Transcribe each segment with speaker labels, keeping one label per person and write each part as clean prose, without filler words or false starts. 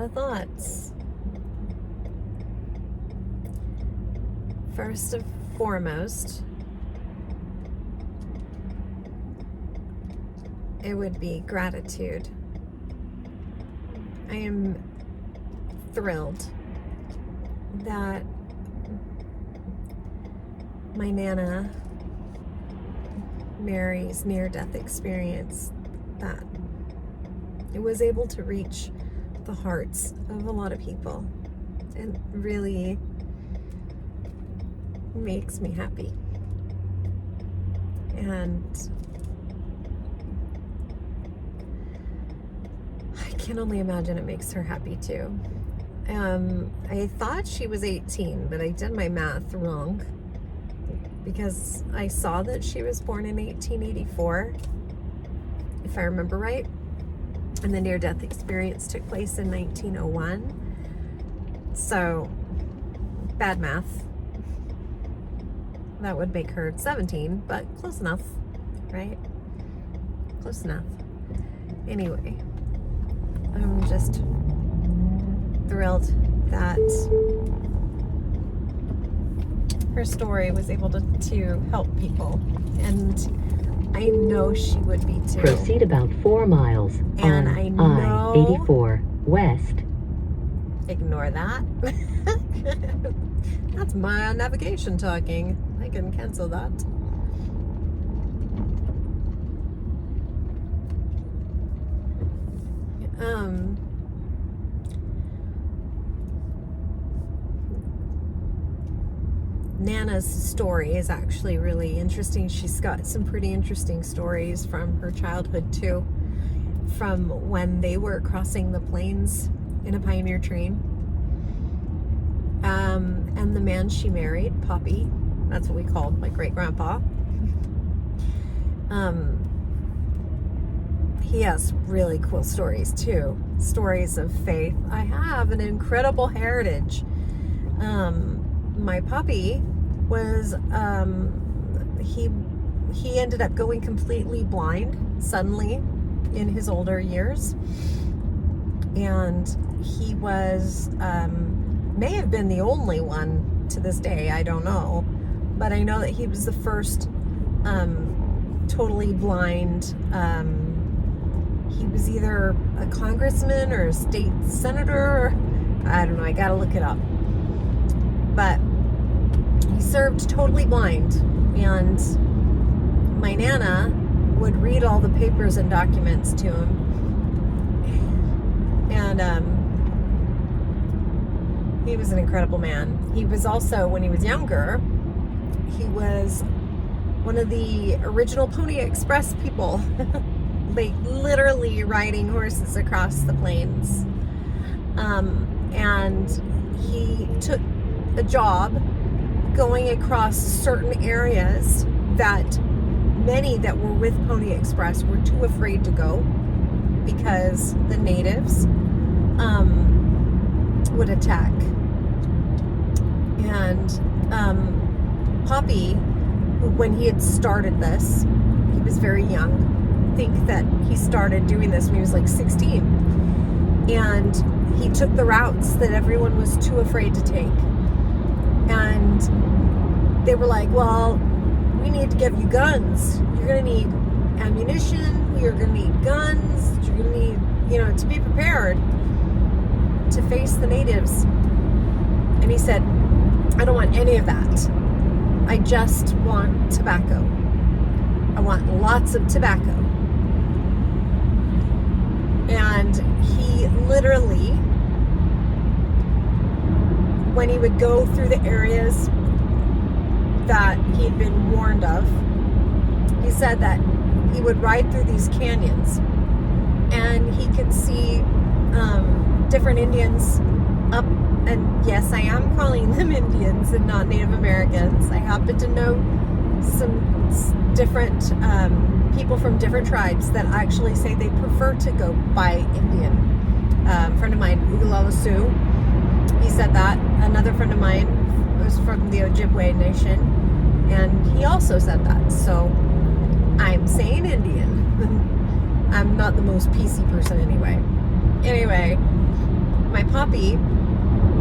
Speaker 1: of thoughts. First and foremost, it would be gratitude. I am thrilled that my Nanna, Mary's near-death experience, that it was able to reach the hearts of a lot of people, and really makes me happy. And I can only imagine it makes her happy too. I thought she was 18, but I did my math wrong, because I saw that she was born in 1884, if I remember right, and the near-death experience took place in 1901. So, bad math. That would make her 17, but close enough, right? Close enough. Anyway, I'm just thrilled that her story was able to help people, and I know she would be too.
Speaker 2: Proceed about 4 miles
Speaker 1: and
Speaker 2: on
Speaker 1: I know,
Speaker 2: I-84 West.
Speaker 1: Ignore that. That's my navigation talking. I can cancel that. Nanna's story is actually really interesting. She's got some pretty interesting stories from her childhood too, from when they were crossing the plains in a pioneer train. And the man she married, Poppy, that's what we called my great-grandpa, he has really cool stories too, stories of faith. I have an incredible heritage. My Poppy was, he ended up going completely blind suddenly in his older years, and he was, may have been the only one to this day, I don't know, but I know that he was the first totally blind. He was either a congressman or a state senator, I don't know, I gotta look it up, but he served totally blind, and my Nanna would read all the papers and documents to him, and he was an incredible man. He was also, when he was younger, he was one of the original Pony Express people, like literally riding horses across the plains. And he took a job going across certain areas that many that were with Pony Express were too afraid to go, because the natives would attack. And Poppy, when he had started this, he was very young. I think that he started doing this when he was like 16. And he took the routes that everyone was too afraid to take. And they were like, well, we need to give you guns. You're going to need ammunition. You're going to need guns. You're going to need, to be prepared to face the natives. And he said, I don't want any of that. I just want tobacco. I want lots of tobacco. And he literally, when he would go through the areas that he'd been warned of, he said that he would ride through these canyons and he could see different Indians up, and yes, I am calling them Indians and not Native Americans. I happen to know some different people from different tribes that actually say they prefer to go by Indian. A friend of mine, Ugalawa Sioux, he said that. Another friend of mine was from the Ojibwe Nation, and he also said that. So I'm saying Indian. I'm not the most PC person anyway. Anyway, my poppy,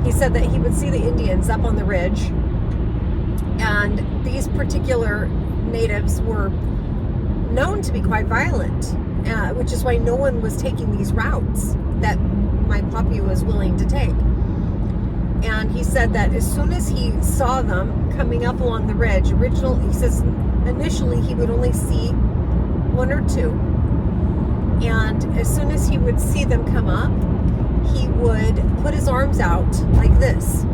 Speaker 1: he said that he would see the Indians up on the ridge, and these particular natives were known to be quite violent, which is why no one was taking these routes that my poppy was willing to take. And he said that as soon as he saw them coming up along the ridge, he says initially he would only see one or two. And as soon as he would see them come up, he would put his arms out like this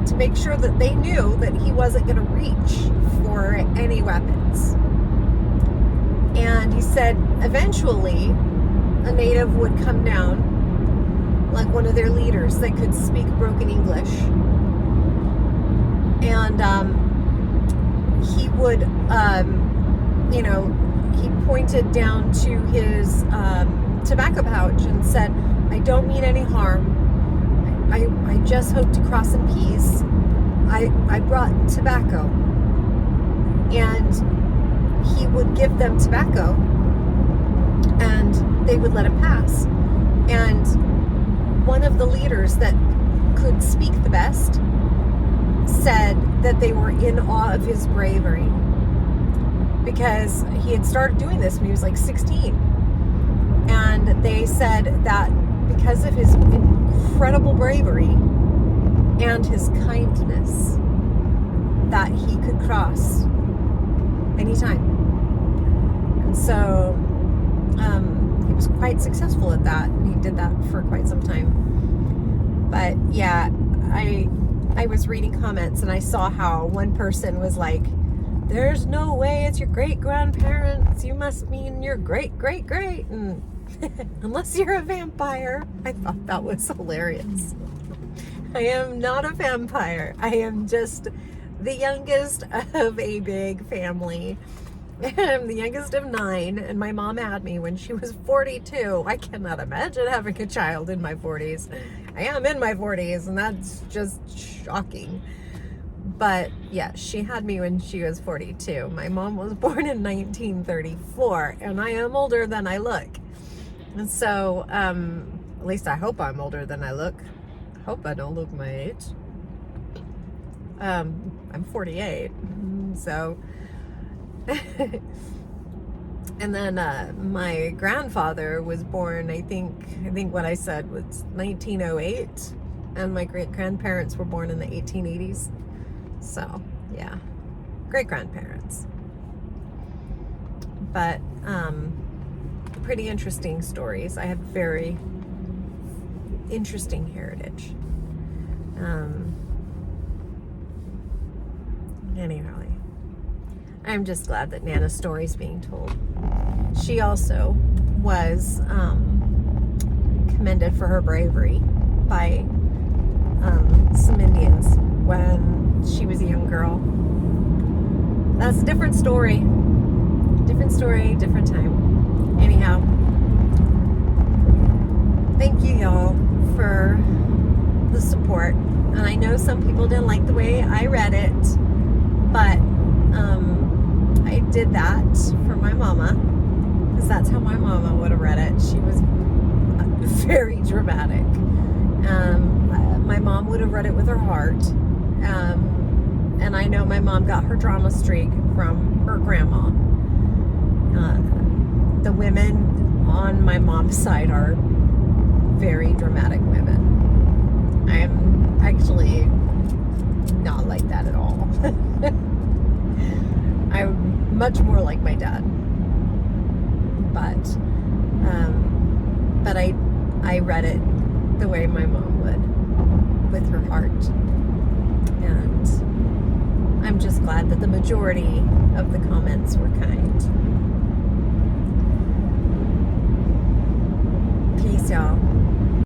Speaker 1: to make sure that they knew that he wasn't going to reach for any weapons. And he said eventually a native would come down, like one of their leaders that could speak broken English. And he would, he pointed down to his tobacco pouch and said, "I don't mean any harm. I just hope to cross in peace. I brought tobacco." And he would give them tobacco and they would let him pass. And one of the leaders that could speak the best said that they were in awe of his bravery, because he had started doing this when he was like 16. And they said that because of his incredible bravery and his kindness, that he could cross anytime. And so he was quite successful at that, and he did that for quite some time. But yeah, I was reading comments and I saw how one person was like, "There's no way it's your great-grandparents. You must mean your great-great-great, and unless you're a vampire." I thought that was hilarious. I am not a vampire. I am just the youngest of a big family. I'm the youngest of 9, and my mom had me when she was 42. I cannot imagine having a child in my 40s. I am in my 40s, and that's just shocking. But yeah, she had me when she was 42. My mom was born in 1934, and I am older than I look. And so, at least I hope I'm older than I look. I hope I don't look my age. I'm 48, so... And then my grandfather was born, I think what I said was 1908, and my great-grandparents were born in the 1880s. So, yeah, great-grandparents. But pretty interesting stories. I have very interesting heritage. Anyway, I'm just glad that Nanna's story is being told. She also was commended for her bravery by some Indians when she was a young girl. That's a different story. Different story, different time. Anyhow, thank you, y'all, for the support. And I know some people didn't like the way I read it, but I did that for my mama, because that's how my mama would have read it. She was very dramatic. My mom would have read it with her heart. And I know my mom got her drama streak from her grandma. The women on my mom's side are very dramatic women. I am actually not like that at all. I'm much more like my dad. But I read it the way my mom would, with her heart. And I'm just glad that the majority of the comments were kind. Peace, y'all.